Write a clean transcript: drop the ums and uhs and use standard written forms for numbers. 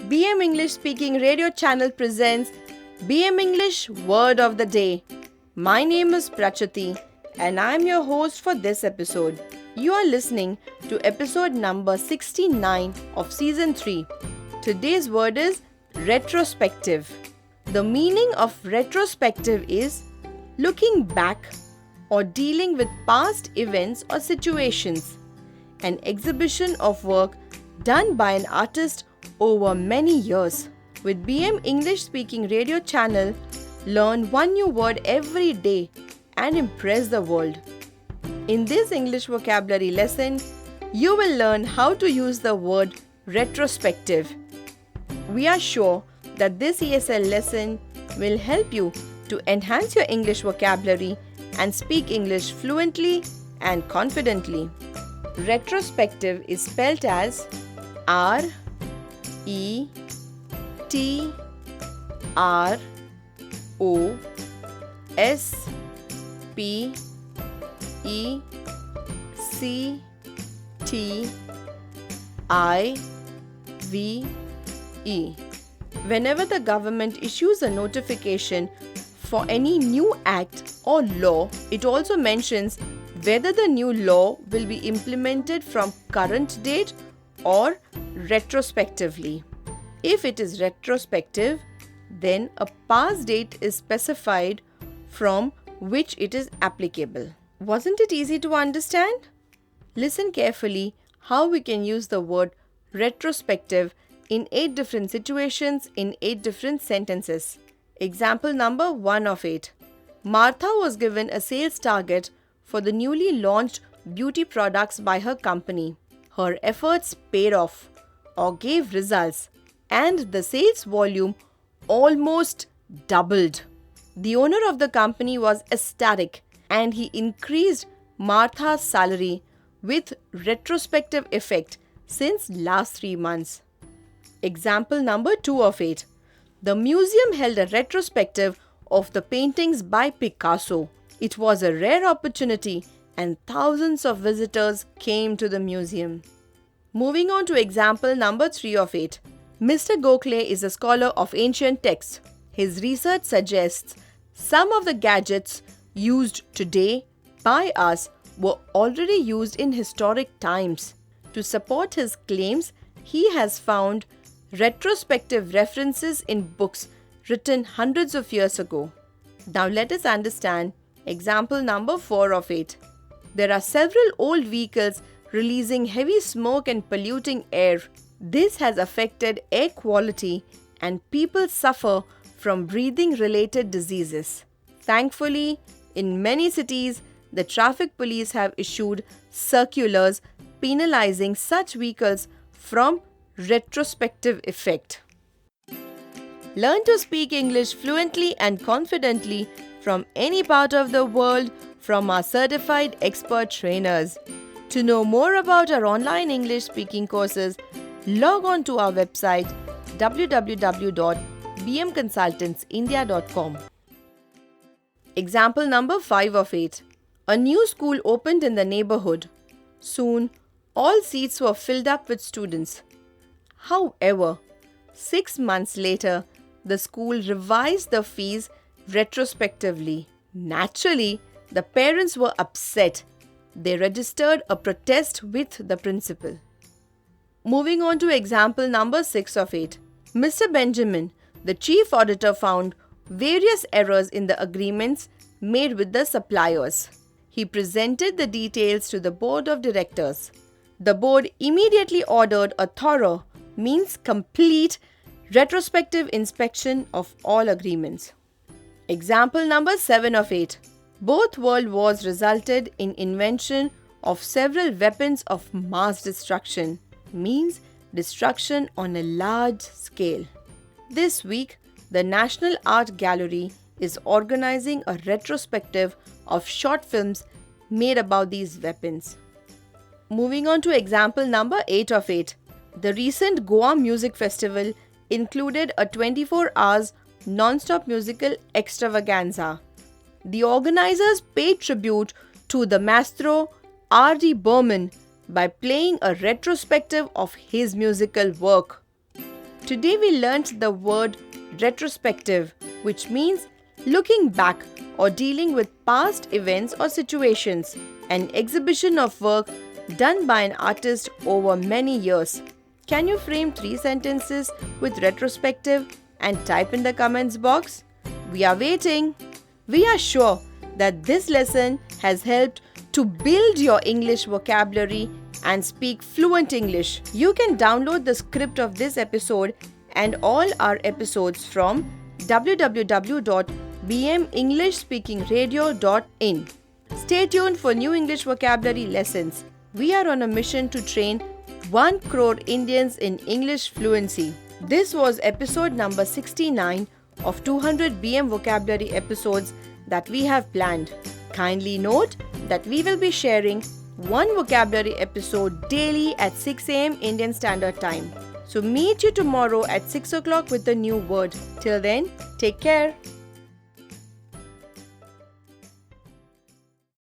BM English Speaking Radio Channel presents BM English Word of the Day. My name is Prachati and I am your host for this episode. You are listening to episode number 69 of season 3. Today's word is retrospective. The meaning of retrospective is looking back or dealing with past events or situations. An exhibition of work done by an artist over many years. With BM English Speaking Radio Channel, learn one new word every day and impress the world. In this English vocabulary lesson, you will learn how to use the word retrospective. We are sure that this ESL lesson will help you to enhance your English vocabulary and speak English fluently and confidently. Retrospective is spelled as R-E-T-R-O-S-P-E-C-T-I-V-E. Whenever the government issues a notification for any new act or law, it also mentions whether the new law will be implemented from current date or retrospectively. If it is retrospective, then a past date is specified from which it is applicable. Wasn't it easy to understand? Listen carefully how we can use the word retrospective in 8 different situations in 8 different sentences. Example number 1 of 8. Martha was given a sales target for the newly launched beauty products by her company. Her efforts paid off or gave results, and the sales volume almost doubled. The owner of the company was ecstatic and he increased Martha's salary with retrospective effect since last 3 months. Example number 2 of 8. The museum held a retrospective of the paintings by Picasso. It was a rare opportunity and thousands of visitors came to the museum. Moving on to example number 3 of 8. Mr. Gokhale is a scholar of ancient texts. His research suggests some of the gadgets used today by us were already used in historic times. To support his claims, he has found retrospective references in books written hundreds of years ago. Now let us understand example number 4 of 8. There are several old vehicles releasing heavy smoke and polluting air. This has affected air quality and people suffer from breathing related diseases. Thankfully, in many cities, the traffic police have issued circulars penalizing such vehicles from retrospective effect. Learn to speak English fluently and confidently from any part of the world from our certified expert trainers. To know more about our online English speaking courses, log on to our website www.bmconsultantsindia.com. Example number 5 of 8. A new school opened in the neighborhood. Soon, all seats were filled up with students. However, 6 months later, the school revised the fees retrospectively. Naturally, the parents were upset. They registered a protest with the principal. Moving on to example number 6 of 8. Mr. Benjamin, the chief auditor, found various errors in the agreements made with the suppliers. He presented the details to the board of directors. The board immediately ordered a thorough, means complete, retrospective inspection of all agreements. Example number 7 of 8. Both world wars resulted in invention of several weapons of mass destruction, means destruction on a large scale. This week, the National Art Gallery is organizing a retrospective of short films made about these weapons. Moving on to example number 8 of 8. The recent Goa Music Festival included a 24 hours non-stop musical extravaganza. The organizers paid tribute to the maestro R.D. Burman by playing a retrospective of his musical work. Today we learnt the word retrospective, which means looking back or dealing with past events or situations, an exhibition of work done by an artist over many years. Can you frame 3 sentences with retrospective and type in the comments box? We are waiting. We are sure that this lesson has helped to build your English vocabulary and speak fluent English. You can download the script of this episode and all our episodes from www.bmenglishspeakingradio.in. Stay tuned for new English vocabulary lessons. We are on a mission to train 1 crore Indians in English fluency. This was episode number 69 of 200 BM vocabulary episodes that we have planned. Kindly note that we will be sharing 1 vocabulary episode daily at 6 am Indian Standard Time. So meet you tomorrow at 6 o'clock with a new word. Till then, take care.